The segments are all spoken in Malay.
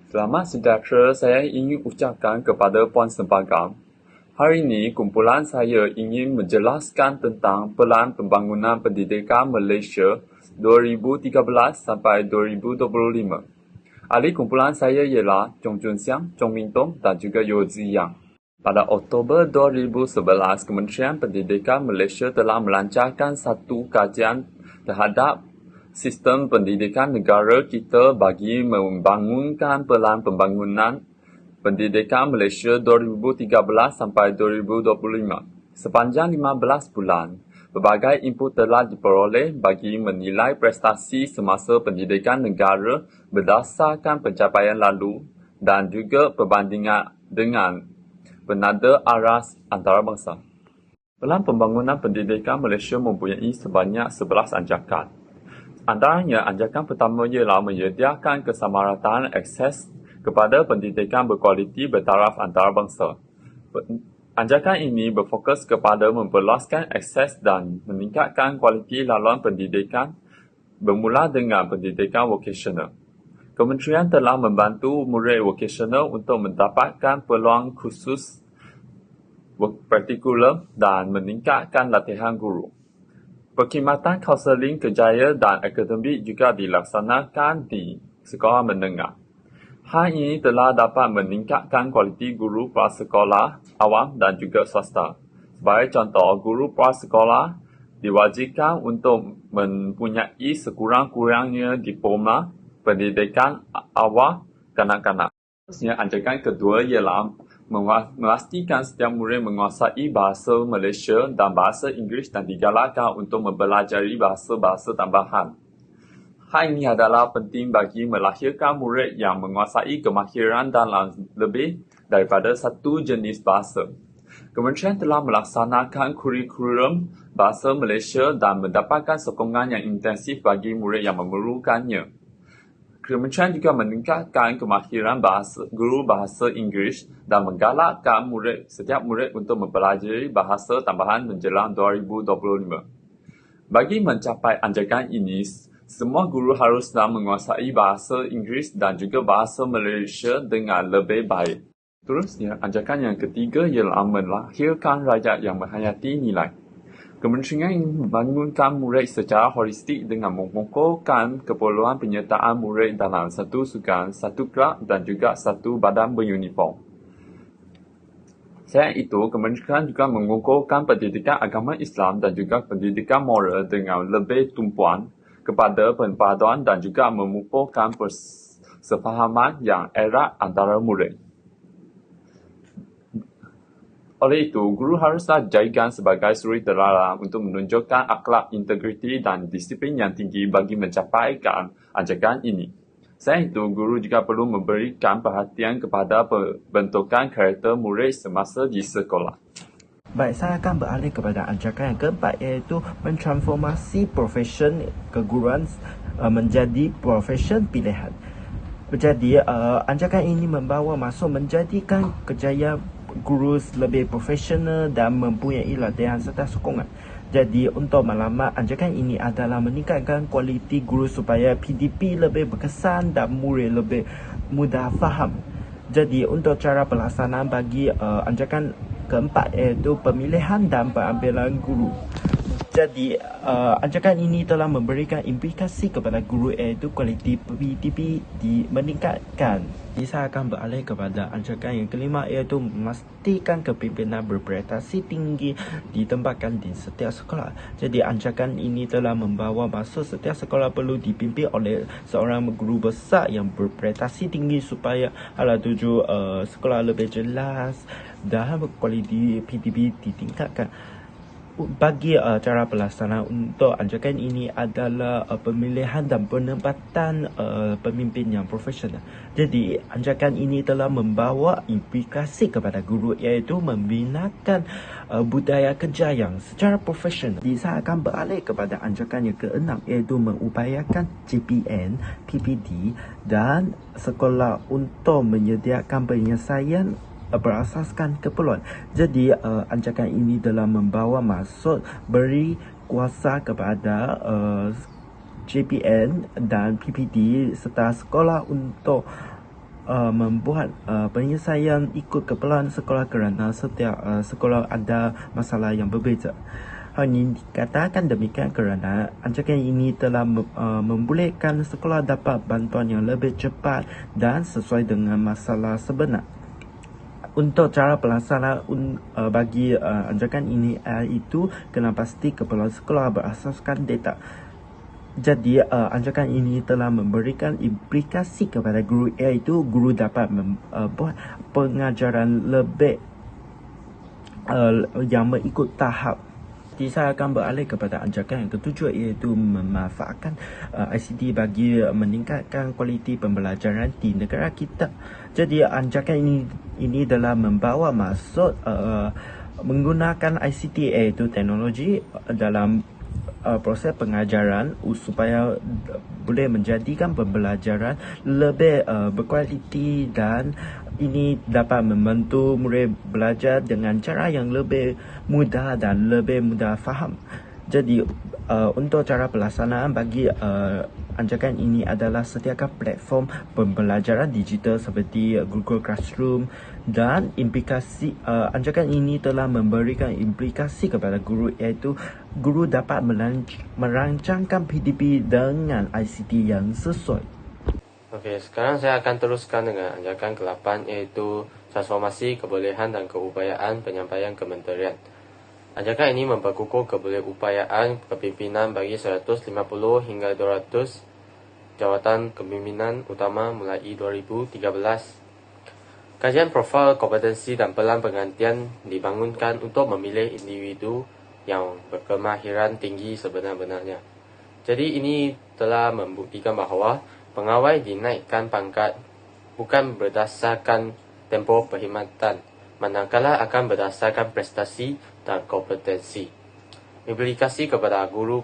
Selamat sejahtera saya ingin ucapkan kepada Puan Sempagam. Hari ini kumpulan saya ingin menjelaskan tentang Pelan Pembangunan Pendidikan Malaysia 2013 sampai 2025. Ahli kumpulan saya ialah Chong Jun Siang, Chong Min Tong dan juga Yo Ziyang. Pada Oktober 2011, Kementerian Pendidikan Malaysia telah melancarkan satu kajian terhadap sistem pendidikan negara kita bagi membangunkan Pelan Pembangunan Pendidikan Malaysia 2013 sampai 2025. Sepanjang 15 bulan, berbagai input telah diperoleh bagi menilai prestasi semasa pendidikan negara berdasarkan pencapaian lalu dan juga perbandingan dengan penanda aras antarabangsa. Pelan Pembangunan Pendidikan Malaysia mempunyai sebanyak 11 anjakan. Antaranya, anjakan pertama ialah menyediakan kesamarataan akses kepada pendidikan berkualiti bertaraf antarabangsa. Anjakan ini berfokus kepada memperluaskan akses dan meningkatkan kualiti laluan pendidikan bermula dengan pendidikan vokasional. Kementerian telah membantu murid vokasional untuk mendapatkan peluang khusus partikular dan meningkatkan latihan guru. Perkhidmatan kaunseling kerjaya dan akademik juga dilaksanakan di sekolah menengah. Hal ini telah dapat meningkatkan kualiti guru prasekolah awam dan juga swasta. Sebagai contoh, guru prasekolah diwajibkan untuk mempunyai sekurang-kurangnya diploma pendidikan awal kanak-kanak. Anjakan kedua ialah memastikan setiap murid menguasai bahasa Malaysia dan bahasa Inggeris dan digalakkan untuk mempelajari bahasa-bahasa tambahan. Hal ini adalah penting bagi melahirkan murid yang menguasai kemahiran dalam lebih daripada satu jenis bahasa. Kementerian telah melaksanakan kurikulum bahasa Malaysia dan mendapatkan sokongan yang intensif bagi murid yang memerlukannya. Kementerian juga meningkatkan kemahiran guru bahasa Inggeris dan menggalakkan setiap murid untuk mempelajari bahasa tambahan menjelang 2025. Bagi mencapai anjakan ini, semua guru haruslah menguasai bahasa Inggeris dan juga bahasa Malaysia dengan lebih baik. Terusnya, anjakan yang ketiga ialah melahirkan rakyat yang menghayati nilai. Kementerian ingin membangunkan murid secara holistik dengan mengukuhkan keperluan penyertaan murid dalam satu sukan, satu kelab dan juga satu badan beruniform. Selain itu, Kementerian juga mengukuhkan pendidikan agama Islam dan juga pendidikan moral dengan lebih tumpuan kepada perpaduan dan juga memupukkan persefahaman yang erat antara murid. Oleh itu, guru haruslah dijadikan sebagai suri teladan untuk menunjukkan akhlak, integriti dan disiplin yang tinggi bagi mencapaikan anjakan ini. Selain itu, guru juga perlu memberikan perhatian kepada pembentukan karakter murid semasa di sekolah. Baik, saya akan beralih kepada anjakan yang keempat, iaitu mentransformasi profesion keguruan menjadi profesion pilihan. Jadi, anjakan ini membawa masuk menjadikan kerjaya guru lebih profesional dan mempunyai latihan serta sokongan. Jadi, untuk matlamat, anjakan ini adalah meningkatkan kualiti guru supaya PDP lebih berkesan dan murid lebih mudah faham. Jadi, untuk cara pelaksanaan bagi anjakan keempat, iaitu pemilihan dan pengambilan guru. Jadi, anjakan ini telah memberikan implikasi kepada guru, iaitu kualiti PDP meningkatkan. Jadi, saya akan beralih kepada anjakan yang kelima, iaitu memastikan kepimpinan berprestasi tinggi ditempatkan di setiap sekolah. Jadi, anjakan ini telah membawa masuk setiap sekolah perlu dipimpin oleh seorang guru besar yang berprestasi tinggi supaya hala tuju sekolah lebih jelas dan kualiti PDP ditingkatkan. Bagi cara pelaksanaan untuk anjakan ini adalah pemilihan dan penempatan pemimpin yang profesional. Jadi, anjakan ini telah membawa implikasi kepada guru, iaitu membinakan budaya kerja yang secara profesional. Jadi, saya akan beralih kepada anjakan yang keenam, iaitu mengupayakan JPN, PPD dan sekolah untuk menyediakan penyelesaian berasaskan keperluan. Jadi, anjakan ini telah membawa masuk beri kuasa kepada JPN dan PPD serta sekolah untuk membuat penyelesaian ikut keperluan sekolah kerana setiap sekolah ada masalah yang berbeza. Hal ini dikatakan demikian kerana anjakan ini telah membolehkan sekolah dapat bantuan yang lebih cepat dan sesuai dengan masalah sebenar. Untuk cara pelaksanaan bagi anjakan ini iaitu kena pasti keperluan sekolah berasaskan data. Jadi anjakan ini telah memberikan implikasi kepada guru iaitu guru dapat membuat pengajaran lebih yang mengikut tahap. Saya akan beralih kepada anjakan yang ketujuh iaitu memanfaatkan ICT bagi meningkatkan kualiti pembelajaran di negara kita. Jadi anjakan ini adalah membawa maksud menggunakan ICT iaitu teknologi dalam proses pengajaran supaya boleh menjadikan pembelajaran lebih berkualiti dan ini dapat membantu murid belajar dengan cara yang lebih mudah dan lebih mudah faham. Jadi untuk cara pelaksanaan bagi anjakan ini adalah sediakan platform pembelajaran digital seperti Google Classroom dan implikasi anjakan ini telah memberikan implikasi kepada guru iaitu guru dapat merancangkan PDP dengan ICT yang sesuai. Okey, sekarang saya akan teruskan dengan anjakan ke-8 iaitu transformasi kebolehan dan keupayaan penyampaian kementerian. Anjakan ini memperkukuh keupayaan kepimpinan bagi 150 hingga 200 jawatan kepimpinan utama mulai 2013. Kajian profil kompetensi dan pelan penggantian dibangunkan untuk memilih individu yang berkemahiran tinggi sebenar-benarnya. Jadi ini telah membuktikan bahawa pengawal dinaikkan pangkat bukan berdasarkan tempoh perkhidmatan, manakala akan berdasarkan prestasi dan kompetensi. Implikasi kepada guru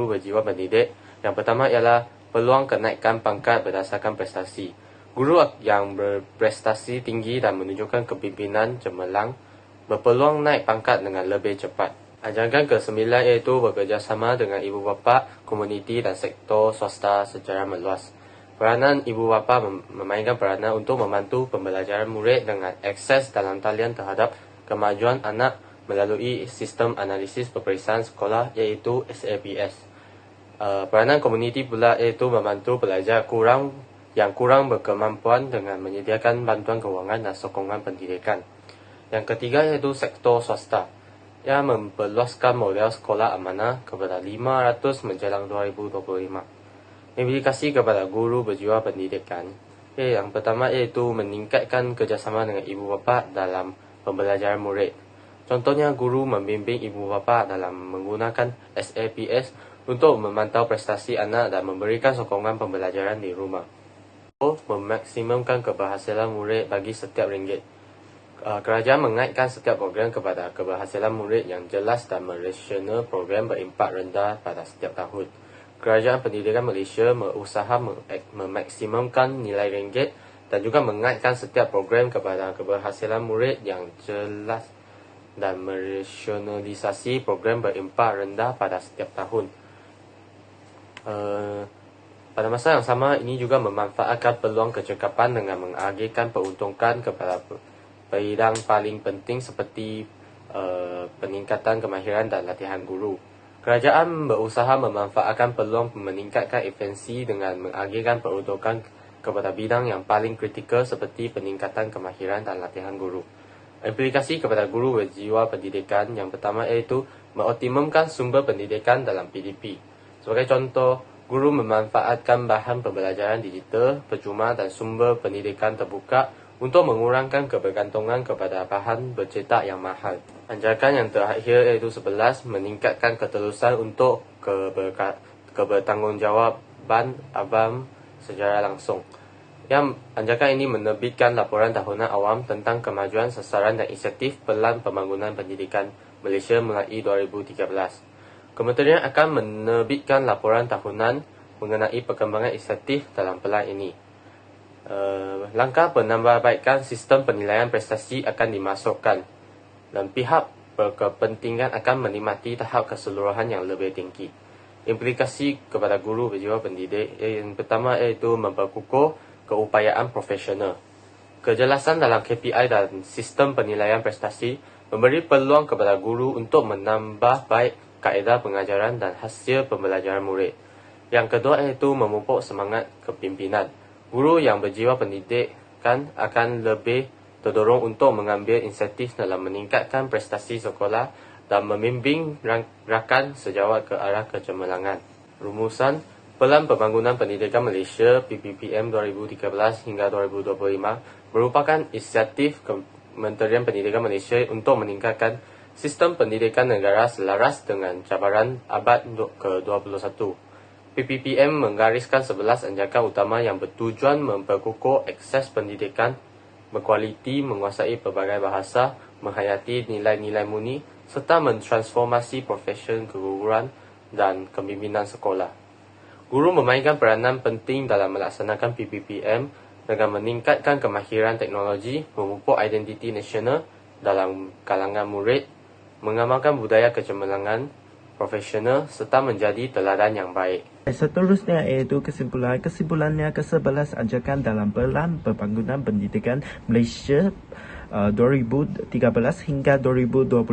berjiwa pendidik yang pertama ialah peluang kenaikan pangkat berdasarkan prestasi. Guru yang berprestasi tinggi dan menunjukkan kepimpinan cemerlang berpeluang naik pangkat dengan lebih cepat. Anjakan ke-9 iaitu bekerjasama dengan ibu bapa, komuniti dan sektor swasta secara meluas. Peranan ibu bapa memainkan peranan untuk membantu pembelajaran murid dengan akses dalam talian terhadap kemajuan anak melalui sistem analisis peperiksaan sekolah iaitu SAPS. Peranan komuniti pula iaitu membantu pelajar yang kurang berkemampuan dengan menyediakan bantuan kewangan dan sokongan pendidikan. Yang ketiga iaitu sektor swasta yang memperluaskan model sekolah amanah kepada 500 menjelang 2025. Implikasi kepada guru berjiwa pendidikan. Yang pertama iaitu meningkatkan kerjasama dengan ibu bapa dalam pembelajaran murid. Contohnya guru membimbing ibu bapa dalam menggunakan SAPS untuk memantau prestasi anak dan memberikan sokongan pembelajaran di rumah. Memaksimumkan keberhasilan murid bagi setiap ringgit. Kerajaan mengaitkan setiap program kepada keberhasilan murid yang jelas dan merasional program berimpak rendah pada setiap tahun. Kerajaan Pendidikan Malaysia berusaha memaksimumkan nilai ringgit dan juga mengaitkan setiap program kepada keberhasilan murid yang jelas dan merasionalisasi program berimpak rendah pada setiap tahun. Pada masa yang sama, ini juga memanfaatkan peluang kecekapan dengan mengagihkan peruntukan kepada bidang paling penting seperti peningkatan kemahiran dan latihan guru. Kerajaan berusaha memanfaatkan peluang meningkatkan efisiensi dengan mengagihkan peruntukan kepada bidang yang paling kritikal seperti peningkatan kemahiran dan latihan guru. Implikasi kepada guru berjiwa pendidikan yang pertama iaitu mengoptimumkan sumber pendidikan dalam PDP. Sebagai contoh, guru memanfaatkan bahan pembelajaran digital, percuma dan sumber pendidikan terbuka untuk mengurangkan kebergantungan kepada bahan bercetak yang mahal. Anjakan yang terakhir iaitu 11, meningkatkan keterusan untuk kebertanggungjawaban awam secara langsung. Yang anjakan ini menerbitkan laporan tahunan awam tentang kemajuan sasaran dan inisiatif pelan pembangunan pendidikan Malaysia mulai 2013. Kementerian akan menerbitkan laporan tahunan mengenai perkembangan inisiatif dalam pelan ini. Langkah penambahbaikan sistem penilaian prestasi akan dimasukkan dan pihak berkepentingan akan menikmati tahap keseluruhan yang lebih tinggi. Implikasi kepada guru berjiwa pendidik yang pertama iaitu memperkukuh keupayaan profesional. Kejelasan dalam KPI dan sistem penilaian prestasi memberi peluang kepada guru untuk menambah baik kaedah pengajaran dan hasil pembelajaran murid. Yang kedua iaitu memupuk semangat kepimpinan. Guru yang berjiwa pendidikan akan lebih terdorong untuk mengambil inisiatif dalam meningkatkan prestasi sekolah dan membimbing rakan sejawat ke arah kecemerlangan. Rumusan Pelan Pembangunan Pendidikan Malaysia PPPM 2013 hingga 2025 merupakan inisiatif Kementerian Pendidikan Malaysia untuk meningkatkan sistem pendidikan negara selaras dengan cabaran abad ke-21. PPPM menggariskan 11 anjakan utama yang bertujuan memperkukuh akses pendidikan berkualiti, menguasai pelbagai bahasa, menghayati nilai-nilai murni, serta mentransformasi profesion keguruan dan kepimpinan sekolah. Guru memainkan peranan penting dalam melaksanakan PPPM dengan meningkatkan kemahiran teknologi, memupuk identiti nasional dalam kalangan murid, mengamalkan budaya kecemerlangan profesional serta menjadi teladan yang baik. Seterusnya iaitu kesimpulannya ke-11 ajakan dalam Pelan Pembangunan Pendidikan Malaysia 2013 hingga 2025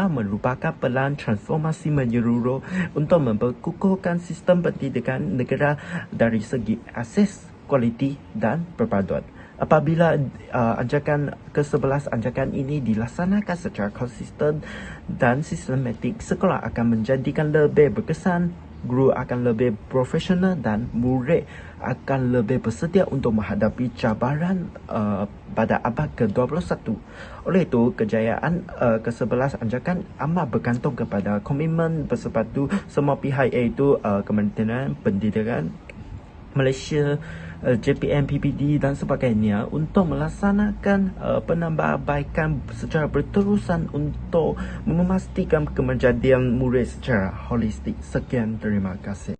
merupakan pelan transformasi menyeluruh untuk memperkukuhkan sistem pendidikan negara dari segi akses, kualiti dan perpaduan. Apabila anjakan ke-11 anjakan ini dilaksanakan secara konsisten dan sistematik, sekolah akan menjadikan lebih berkesan, guru akan lebih profesional dan murid akan lebih bersedia untuk menghadapi cabaran pada abad ke-21. Oleh itu, kejayaan ke-11 anjakan amat bergantung kepada komitmen bersepadu semua pihak iaitu Kementerian Pendidikan Malaysia, JPM, PPD dan sebagainya untuk melaksanakan penambahbaikan secara berterusan untuk memastikan kemajadian murid secara holistik. Sekian, terima kasih.